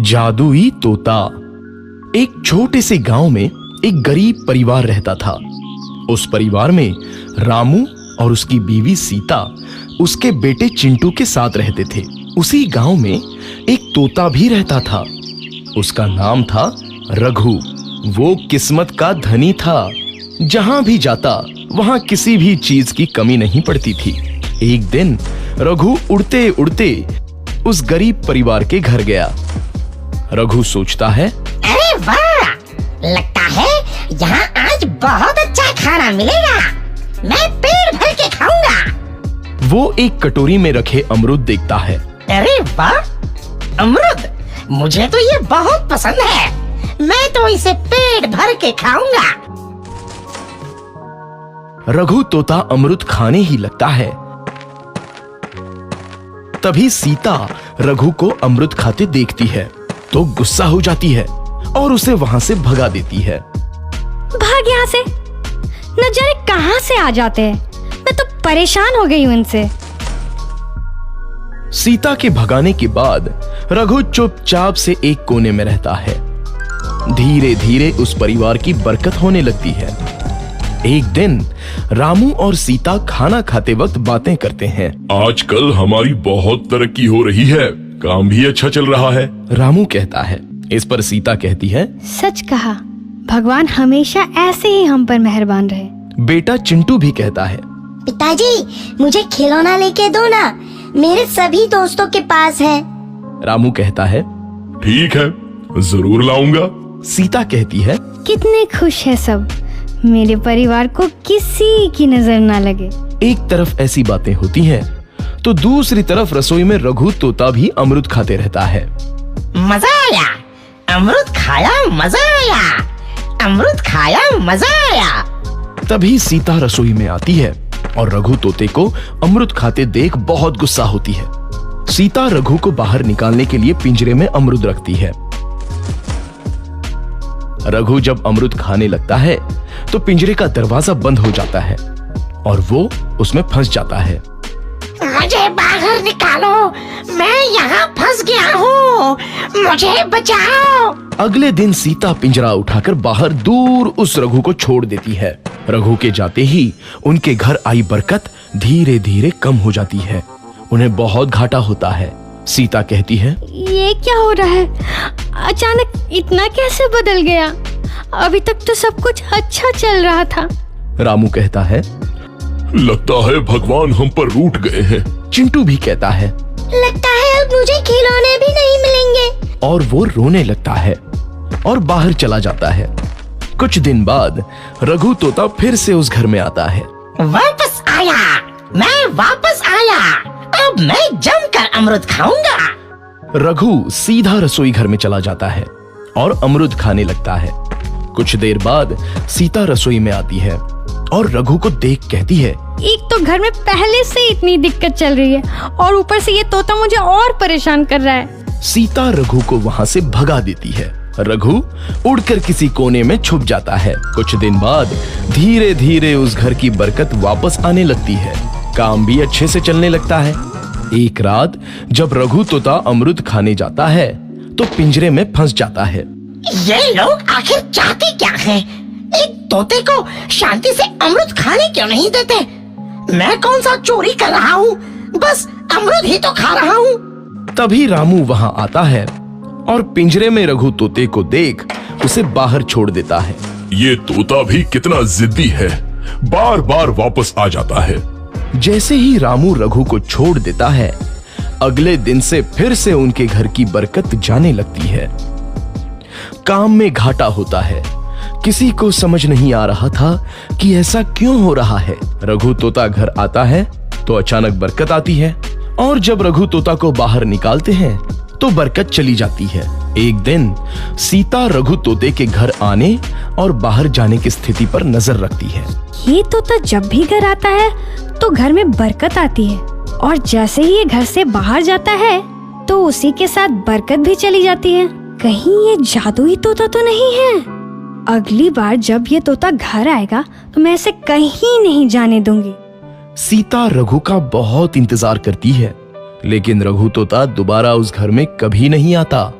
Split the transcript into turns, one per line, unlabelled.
जादुई तोता। एक छोटे से गांव में एक गरीब परिवार रहता था। उस परिवार में रामू और उसकी बीवी सीता उसके बेटे चिंटू के साथ रहते थे। उसी गांव में एक तोता भी रहता था। उसका नाम था रघु। वो किस्मत का धनी था। जहां भी जाता वहां किसी भी चीज की कमी नहीं पड़ती थी। एक दिन रघु उड़ते उड़ते उस गरीब परिवार के घर गया। रघु सोचता है,
अरे वाह, लगता है यहाँ आज बहुत अच्छा खाना मिलेगा। मैं पेट भर के खाऊंगा।
वो एक कटोरी में रखे अमरूद देखता है।
अरे वाह, अमरूद, मुझे तो ये बहुत पसंद है। मैं तो इसे पेट भर के खाऊंगा।
रघु तोता अमरूद खाने ही लगता है। तभी सीता रघु को अमरूद खाते देखती है तो गुस्सा हो जाती है और उसे वहां से भगा देती है।
भाग यहाँ से, न जाने कहां से आ जाते हैं। मैं तो परेशान हो गई हूं इनसे।
सीता के भगाने के बाद रघु चुपचाप से एक कोने में रहता है। धीरे धीरे उस परिवार की बरकत होने लगती है। एक दिन रामू और सीता खाना खाते वक्त बातें करते हैं।
आजकल हमारी बहुत तरक्की हो रही है, काम भी अच्छा चल रहा है।
रामू कहता है। इस पर सीता कहती है,
सच कहा, भगवान हमेशा ऐसे ही हम पर मेहरबान रहे।
बेटा चिंटू भी कहता है,
पिताजी, मुझे खिलौना लेके दो ना, मेरे सभी दोस्तों के पास है।
रामू कहता है,
ठीक है, जरूर लाऊंगा।
सीता कहती है,
कितने खुश है सब, मेरे परिवार को किसी की नजर ना लगे।
एक तरफ ऐसी बातें होती हैं तो दूसरी तरफ रसोई में रघु तोता भी अमरूद खाते रहता है।
मजा आया, अमरूद खाया, मजा आया, अमरूद खाया, मजा आया।
तभी सीता रसोई में आती है और रघु तोते को अमरूद खाते देख बहुत गुस्सा होती है। सीता रघु को बाहर निकालने के लिए पिंजरे में अमरूद रखती है। रघु जब अमरूद खाने लगता है तो पिंजरे का दरवाजा बंद हो जाता है और वो उसमें फंस जाता है।
मुझे बाहर निकालो, मैं यहाँ फंस गया हूँ, मुझे बचाओ।
अगले दिन सीता पिंजरा उठाकर बाहर दूर उस रघु को छोड़ देती है। रघु के जाते ही उनके घर आई बरकत धीरे धीरे कम हो जाती है। उन्हें बहुत घाटा होता है। सीता कहती है,
ये क्या हो रहा है, अचानक इतना कैसे बदल गया? अभी तक तो सब कुछ अच्छा चल रहा था।
रामू कहता है,
लगता है भगवान हम पर रूठ गए हैं।
चिंटू भी कहता है,
लगता है अब मुझे खिलौने भी नहीं मिलेंगे।
और वो रोने लगता है और बाहर चला जाता है। कुछ दिन बाद रघु तोता फिर से उस घर में आता है।
वापस आया, मैं वापस आया, अब मैं जमकर अमरूद खाऊंगा।
रघु सीधा रसोई घर में चला जाता है और अमरूद खाने लगता है। कुछ देर बाद सीता रसोई में आती है और रघु को देख कहती है,
एक तो घर में पहले से इतनी दिक्कत चल रही है और ऊपर से ये तोता मुझे और परेशान कर रहा है।
सीता रघु को वहां से भगा देती है। रघु उड़कर किसी कोने में छुप जाता है। कुछ दिन बाद धीरे धीरे उस घर की बरकत वापस आने लगती है। काम भी अच्छे से चलने लगता है। एक रात जब रघु तोता अमरूद खाने जाता है तो पिंजरे में फंस जाता है।
ये लोग आखिर चाहते क्या हैं? एक तोते को शांति से अमरूद खाने क्यों नहीं देते? मैं कौन सा चोरी कर रहा हूँ? बस अमरूद ही तो खा रहा हूँ।
तभी रामू वहां आता है और पिंजरे में रघु तोते को देख उसे बाहर छोड़ देता है।
ये तोता भी कितना जिद्दी है, बार बार वापस आ जाता है।
जैसे ही रामू रघु को छोड़ देता है, अगले दिन से फिर से उनके घर की बरकत जाने लगती है। काम में घाटा होता है। किसी को समझ नहीं आ रहा था कि ऐसा क्यों हो रहा है। रघु तोता घर आता है तो अचानक बरकत आती है और जब रघु तोता को बाहर निकालते हैं तो बरकत चली जाती है। एक दिन सीता रघु तोते के घर आने और बाहर जाने की स्थिति पर नजर रखती है।
ये तोता जब भी घर आता है तो घर में बरकत आती है और जैसे ही ये घर से बाहर जाता है तो उसी के साथ बरकत भी चली जाती है। कहीं ये जादुई तोता तो नहीं है? अगली बार जब ये तोता घर आएगा तो मैं इसे कहीं नहीं जाने दूंगी।
सीता रघु का बहुत इंतजार करती है, लेकिन रघु तोता दोबारा उस घर में कभी नहीं आता।